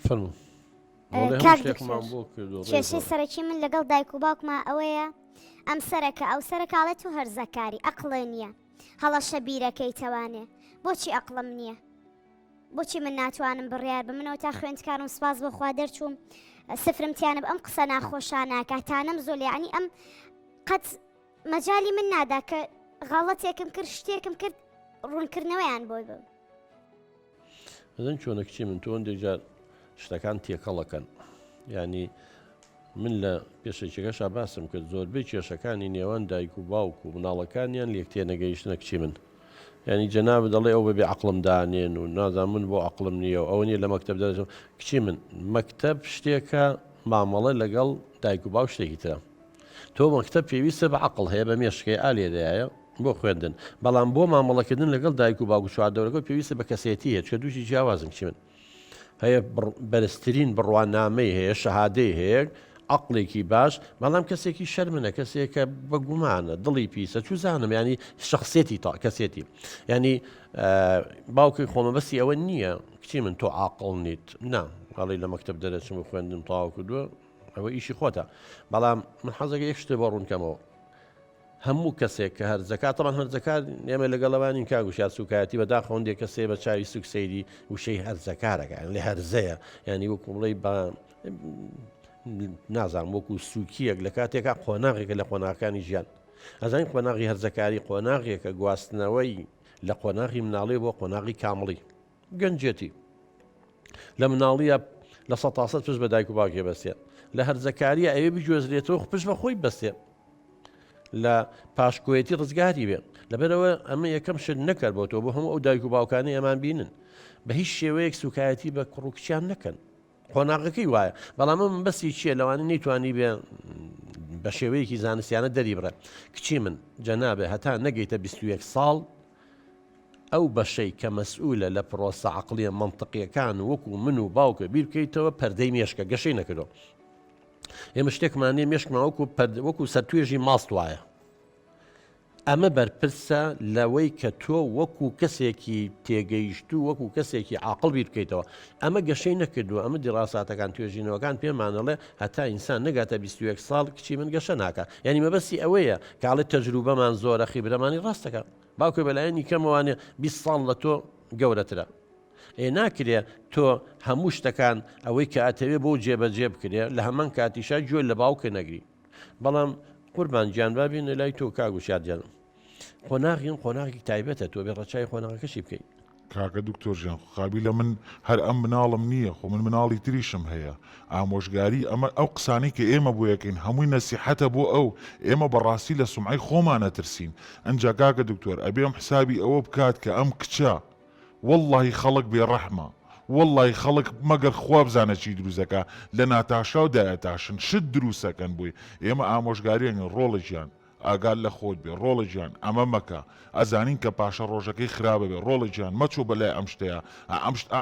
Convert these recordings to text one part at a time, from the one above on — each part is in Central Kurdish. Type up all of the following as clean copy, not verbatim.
فەرموو کاک کێشەی سەرەکی من لەگەڵ دایک و باوکما ئەوەیە ئەم سەرەکە ئەو سەرکاڵێت و هەرزەکاری ئەقڵێ نییە هەڵە شەبیرەکەی توانێ بۆچی ئەقلم نییە بۆچی من ناتوانم بڕیار بمنەوە تا خوێندکارم سپاس بەخوا دەرچووم سفرمتیانە ئەم قسە ناخۆشاناکە تانەم زۆل یعنی ئەم قەت مەجای من نادا کە غەڵەتێکم کرد شتێکم کرد ڕوونکردنەوەیان بۆی بم ئەزن چۆنە کچی من تۆ هەندێک شتەکان تێکەڵەکەن ینی من لە پێشێکەکەشا باسم کرد زۆربەی کێشەکانی نێوان دایک و باوک و مناڵەکانیان لێکتێ نەگەیشتنە کچی من ینی جەناب دەڵێ ئەو بەبێ عقلم دانێن و نازان من بۆ عقلم نییە و ئەوە نیە لە مەکتەب دەژم کچی من مەکتەب شتێکە مامەڵە لەگەڵ دایک و باو شتێکی ترە تۆ مەکتەب پێویستە بە عقل هەیە بە مێشکەی ئالێدایە بۆ خوێندن بەڵام بۆ مامەڵەکردن لەگەڵ دایک و باوک و چواردەوەرەکە پێویستە بە کەسێتی هەیە چکە دووشی جیاوازن کچی من هەیە بەرزترین بڕوانامەی هەیە شەهادەی هەیە عقلێکی باش بەڵام کەسێکی شەرمنە کەسێکە بە گومانە دڵی پیسە چوو زانم ینی شخصێتی تا کەسێتی ینی باوکی خۆمەبەستی ئەوە نییە کچی من تۆ عاقڵ نیت نا غەڵی لە مەکتەب دەرەچم و خوێندم تاوا کردووە ئەوە ئیشی خۆتە بەڵام من حەزەکە یەک شتێ بۆ ڕوونکەمەوە هەموو کەسێک کە هەرزەکات تەمان هەرزەکار ئێمە لەگەڵەوانین کاگوشار سوکایەتی بەداخە هەندێک کەسێ بە چاوی سوکسەیری وشەی هەرزەکارەکە لێ هەرزەیە ینی وەکوڵی بە نازانم وەکو سوکیەک لە کاتێکا قۆناغێکە لە قۆناغەکانی ژیان ئەزانین قۆناغی هەرزەکاری قۆناغێکە گواستنەوەی لە قۆناغی مناڵی بۆ قۆناغی کامڵی گەنجێتی لە مناڵیە لە ١٠٠ پشت بە دایک و باوکێ بەستێت لە هەرزەکاریە ئەوێ بگوێزرێتەوە پشت بەخۆی بەستێت لە پاشکۆیەتی ڕزگاری بێ لەبەرەوە ئەمە یەکەم شت نەکرد بۆ تۆ بۆ هەموو ئەو دایک و باوکانی ئەمان بینن بە هیچ شێوەیەک سوکایەتی بە کوڕکچیان نەکەن قۆناغەکەی وایە بەڵام من بەسی چییە لەوانە نەیتوانی بێ بە شێوەیەکی زانستیانە دەری بڕێ کچی من جەنابێ هەتا نەگەیتە 21 ساڵ ئەو بەشەی کە مەسئولە لە پرۆسە عەقلیە مەنتیقیەکان وەکو من و باوکە بیر بکەیتەوە پەردەی مێشکە گەشەی نەکردەوە ئێمە شتێکمان نیە مێشکمان وەکو سەرتوێژی ماست وایە ئەمە بەرپرسە لەوەی کە تۆ وەکو کەسێکی تێگەیشت و وەکو کەسێکی عاقڵ بیر بکەیتەوە ئەمە گەشەی نەکردووە ئەمە دیڕاساتەکان توێژینەوەکان پێمانەڵێ هەتا ئینسان نەگاتە 21 ساڵ کچی من گەشە ناکە یعنی مەبەستی ئەوەیە کاڵێت تەجروبەمان زۆرە خیبرەمانی ڕاستەکە باوکە بەلایەنی کەمەوانێ 20 ساڵ لە تۆ گەورەترە ناکرێ تۆ هەموو شتەکان ئەوەی کە ئەتەوێ بۆ جێبەجێ بکرێ لە هەمان کاتیشا گوێ لە باوکە نەگری بەڵام قوربان گیان بابینە لای تۆ کاگوشادیانم قۆناغین قۆناغی تایبەتە تۆ بێ ڕەچای قۆناغەکەشی بکەیت کاکە دکتۆر ژیان قابی لە من هەر ئەم مناڵم نییە خۆ من مناڵی تریشم هەیە ئامۆژگاری ئەمە ئەو قسانەی کە ئێمە بۆ یەکەین هەمووی نەسیحەتە بۆ ئەو ئێمە بەڕاستی لە سومعی خۆمانە ترسین ئەنجا کاکە دکتۆر ئەبێم حسابی ئەوە بکات کە ئەم کچە واللهی خەڵک بێڕەحمە واللهی خەڵک مەگەر خوا بزانە چی دروستەکە لە ناتاشا و دایەتاشن شت دروستەکەن بووی ئێمە ئامۆژگاریان ڕۆڵەجیان ئاگال لە خۆت بێ ڕۆڵە گیان ئەمە مەکە ئەزانین کە پاشە ڕۆژەکەی خراپە بێ ڕۆڵە گیان مەچۆ بەلای ئەم شتەیە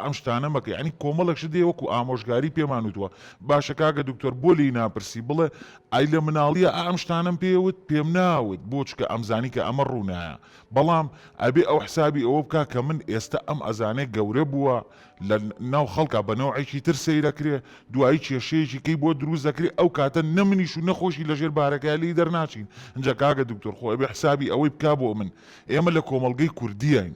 ئەم شتانە مەکە ینی کۆمەڵێک شت دێ وەکو ئامۆژگاری پێمان وتووە باشە کاکە دکتۆر بۆ لی ناپرسی بڵێ ئای لە مناڵیە ئەم شتانم پێوت پێم ناوت بۆ چکە ئەمزانی کە ئەمە ڕوونایە بەڵام ئەبێ ئەو حسابی ئەوە بکە کە من ئێستا ئەم ئەزانێ گەورە بووە لە ناو خەڵکە بە نەوعێکی تر سەیرەکرێ دوایی کێشەیەکی کەی بۆ دروست دەکرێت ئەو کاتە نەمنیش و نەخۆشی لەژێر بارەکە لی دەرناچین اینجا کاکە دکتۆر خۆ ئەبێ حسابی ئەوەی بکا بۆ من ئێمە لە کۆمەڵگەی کوردیین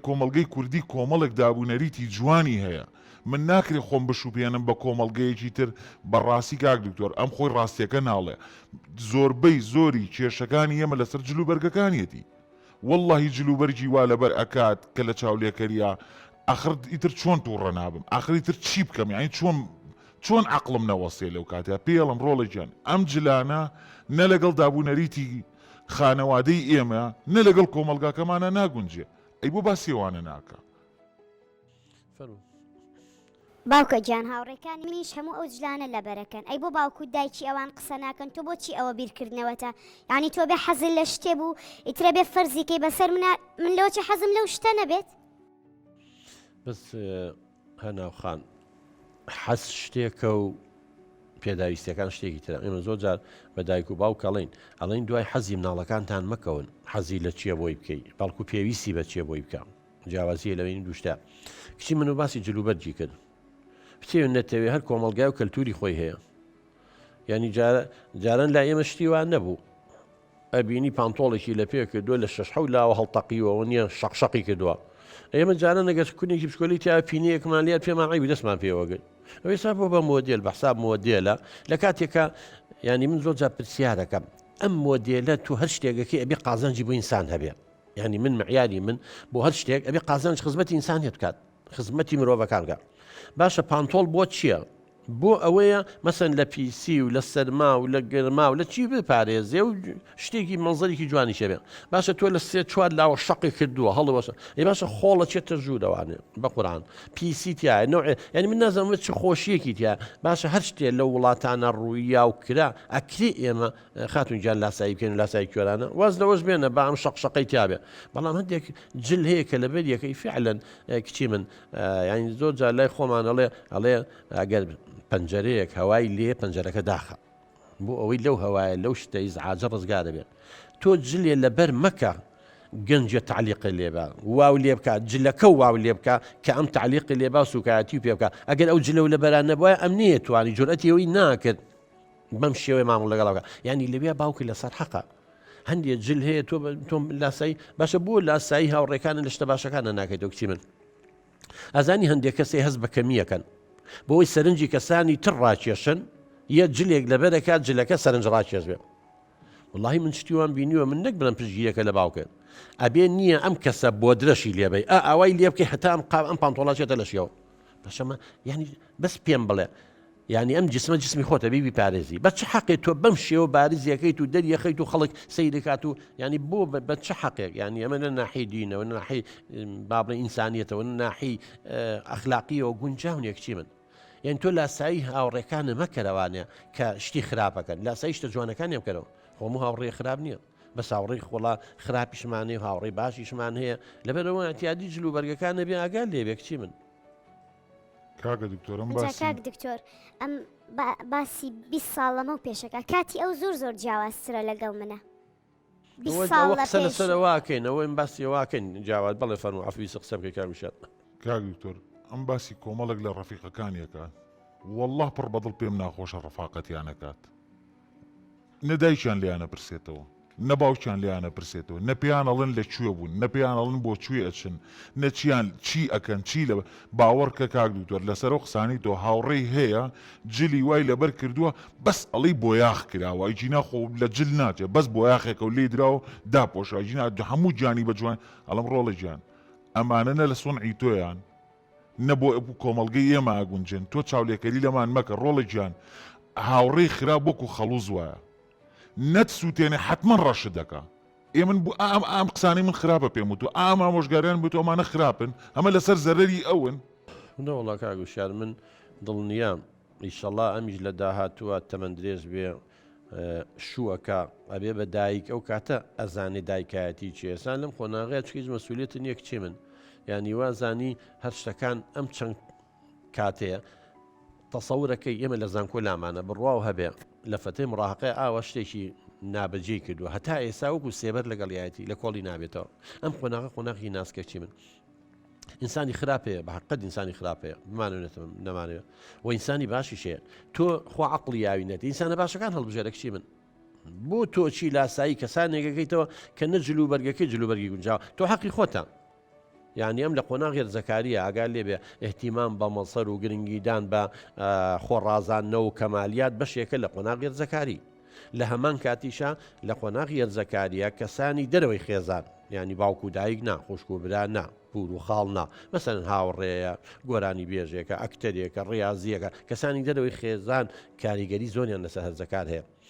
کۆمەڵگەی کوردی کۆمەڵێک دابوونەریتی جوانی هەیە من ناکرێ خۆم بشوپێنم بە کۆمەڵگەیەکی تر بەڕاستی کاک دکتۆر ئەم خۆی ڕاستیەکە ناڵێ زۆربەی زۆری کێشەکانی ئێمە لەسەر جلوبەرگەکانیەتی واللهی جلوبەرگی وا لەبەر ئەکات کە لە چاولێکەریە ئاخر ئیتر چۆن تووڕە نابم ئاخر ئیتر چی بکەم یعنی چۆن عەقڵم نەوەسێ لەو کاتێ پێڵم ڕۆڵە گیان ئەم جلانە نە لەگەڵ دابوونەریتی خانەوادەی ئێمە نە لەگەڵ کۆمەلگاکەمانە ناگونجێ ئەی بۆ باسیێوانە ناکە باوکە گیان هاوڕێکانی منیش هەموو ئەو جلانە لەبەرەکەن ئەی بۆ باوکو دایکی ئەوان قسە ناکەن تۆ بۆچی ئەوە بیرکردنەوەتە یعنی تۆ بێ حەزل لە شتێ بوو ئیترە بێ فەرزیکەی بەسەر من لەوەچە حەزم لەو شتە نەبێت بەس هەناوخان حەز شتێکە و پێداویستەکان شتێکی ترە ئێمە زۆر جار بە دایک و باوک ئەڵێن دوای حەزی مناڵەکانتان مەکەون حەزی لە چیە بۆی بکەیت بەڵکو پێویستی بە چیە بۆی بکەم جیاوازیە لەوەین دووشتا کچی من و باسی جلوبەرجی کرد بچێ نەتەوێ هەر کۆمەڵگای و کەلتوری خۆی هەیە ینی جاران لا ئێمە شتیوان نەبوو ئەبینی پانتۆڵێکی لە پێ کردووە لە 6 لاوە هەڵتەقیەوە نییە شەقشەقی کردووە ئێمە جاران نەگەست کونێکی پشکۆلی تا پینەیەکمان لات پێمان عیبی دەستمان پێوەگرت ئەوەی سا بۆ بە مۆدیل بە حساب مۆدیلە لە کاتێکە ینی من زۆر جا پرسیارەکەم ئەم مۆدیلە تو هەر شتێکەکەی ئەبێ قازانجی بۆ ئینسان هەبێ ینی من معیاری من بۆ هەر شتێک ئەبێ قازانج خزمەتی ئینسانیت بکات خزمەتی مرۆڤەکان بکات باشە پانتۆڵ بۆ چییە؟ بۆ ئەوەیە مەسەن لە پیسی و لە سەرما و لە گەرما و لە چی بپارێزێ و شتێکی مەنزەرێکی جوانی شەبێ باشە تۆ لە 3-4 لاوە شەقی کردووە هەڵەوەشە ێ باشە خۆڵە چێتە ژوورەوانێ بە قورآن پیسی تایە نوع ینی من نازانم چ خۆشیەکی تیا باشە هەر شتێ لە وڵاتانە ڕووییا و کرا ئەکری ئێمە خاتون گیان لاسایی بکەین و لاسایی کوێرانە واز لەوەش بێنە بە ئەم شەقشەقەی تیاابێ بەڵام هەندێک جل هەیە کە لەبەر یەکەی فعلەن کچی من ینی زۆر جار لای خۆمان ئەڵێ ئەگەر پەنجەرەیەک هەوای لێ پەنجەرەکە داخە بۆ ئەوەی لەو هەوایە لەو شتە ئیزعاجە ڕزگا دەبێت تۆ جلێ لەبەر مەکە گەنجە تعلیقی لێبا واو لێ بکات جلەکە واو لێ بکە کە ئەم تعلیقی لێبا و سوکایەتی پێ بکە ئەگەر ئەو جلە و لەبەران نەبووە ئەم نییە توانی جورئەتی ئەوەی ناکرد بەم شێوەی مامەڵ لەگەڵاوکە ینی لەوێ باوکی لەسەر حەقە هەندێک جل هەیە تۆ لاسایی باشە بۆ لاسایی هاوڕێکانە لە شتە باشەکانە ناکەیتەوە کچی من ئەزانی هەندێک کەسێ هەست بە کەمیەکەن بۆی سەرنجی کەسانی تر ڕاکێشن یە جلێک لەبەرەکات جلەکە سەرنج ڕاکێش بێ وڵی من شتیوان بینیوە من نەک بنم پشگیریەکە لە باوکرد ئەبێ نییە ئەم کەسە بۆ درەشی لێبەی ئەوای لێ بکەی هەتا ئەم پانتۆڵاچێتە لە شێوە بەشەمە ینی بەس پێم بڵێ ینی ئەم جسمە جسمی خۆتە بیبی پارێزی بە چ حەقێت تۆ بەم شێوە بارزیەکەیت و دەریەکەیت و خەڵک سەیرکات و ینی بۆ بە چه حەقێک ینی ئەمە لە ناحی دینەوە ناحی بابڵێ ئینسانیەتەوە ناحی ئەخلاقیەوە گونجاون یەکچی من یعنی تۆ لاسایی هاوڕێکانە مەکەرەوانێ کە شتی خراپەکەن لاسایی شتە جوانەکانی بکەرەوە خۆم هاوڕێ خراپ نییە بەس هاوڕێی خۆڵا خراپیشمانێ و هاوڕێی باشیشمان هەیە لەبەرەوە ئەتیادی جلو بەرگەکان نەبێ ئاگال لێبێکچی من کاکە دکتۆرم کاک دکتۆر ئەم باسی 20 ساڵ لەمە و پێشەکە کاتی ئەو زۆر جیاوازترە لەگەڵ منە 20 ساڵ لەسەرواکەین ئەوە باسی واکەین جیاواز بەڵێ فەرمو عەفوی قسە بکەی کامیشات کاک دکتۆر ئەم باسی کۆمەڵێک لە ڕەفیقەکانیەکە والله پڕ بەدڵ پێم ناخۆشە ڕەفاقەتیانەکات نەدایکیان لیانە پرسێتەوە نە باوکیان لیانە پرسێتەوە نە پێیان ئەڵێن لەکوێ بوون نە پێیان ئەڵێن بۆ کوێ ئەچن نەچیان چی ئەکەن چی لە باوەڕکە کاک دکتۆر لەسەرەوە قسانی تۆ هاوڕێی هەیە جلی وای لەبەر کردووە بەس ئەڵی بۆ یاخ کراوە ئیجینا خۆ لە جل ناچێت بەس بۆ یاخێکە و لێ دراوە داپۆشە ئیجینا هەموو جانی بەجوان ئەڵم ڕۆڵی گیان ئەمانە نە لە سۆنعی تۆیان نە بۆ کۆمەڵگەی ئێمە ئاگونجن تۆ چاولێکەری لەمان مەکە ڕۆڵی گیان هاوڕێی خراپ وەکو خەڵوز وایە نەت سووتێنێ حتمما ڕەشت دەکا ئێمن بوو ئام قسانی من خراپە پێم وتو ئام ئامۆژگاریان بێت ئەمانە خراپن ئەمە لەسەر زەرەری ئەون نەوەڵا کاگوشار من دڵنیام ئیشەڵا ئەمیش لە داهاتووە تەمەند درێژ بێ شووەکە ئەبێ بە دایک ئەو کاتە ئەزانێ دایکایەتی چێسان لەم خۆناغەیە چکیش مەسئولیەتە نییە کچی من یعنی وازانی هەر شتەکان ئەم چەند کاتەیە تەسەورەکەی ئێمە لە زانکۆ لامانە بڕواو هەبێ لە فەتەی مڕاهقەی ئاوە شتێکی نابەجێ کردووە هەتا ئێستا وەکو سێبەر لەگەڵیەتی لە کۆڵی نابێتەوە ئەم قۆناغی ناسکەچی من ئینسانی خراپەیە بە حقیقەت ئینسانی خراپەیە بمانوێتەوە نەمانوێت و ئینسانی باشیشەیە تۆ خوا عەقڵی یاوی نەتی ئینسانە باشەکان هەڵبژێرە کچی من بۆ تۆچی لاسایی کەسانێکەکەیتەوە کە نە جلوبەرگەکەی جلوبەرگی گونجاوە تۆ حەقی خۆتە یعنی ئەم لە قۆناغی ڕزەکاریە ئاگال لێبێ احتیمام بە مەسەر و گرنگیدان بە خۆڕازانەوە و کەمالیات بەشێکە لە قۆناغی ڕزەکاری لە هەمان کاتیشە لە قۆناغی ڕزەکاریە کەسانی دەرەوەی خێزان ینی باوکو و دایک نا خوشک و برا نا پور و خاڵ نا مەسەرەن هاوڕێیە گۆرانی بێژێکە ئەکتەرێکە ڕاضیەکە کەسانی دەرەوەی خێزان کاریگەری زۆریان لەسەر هەرزەکار هەیە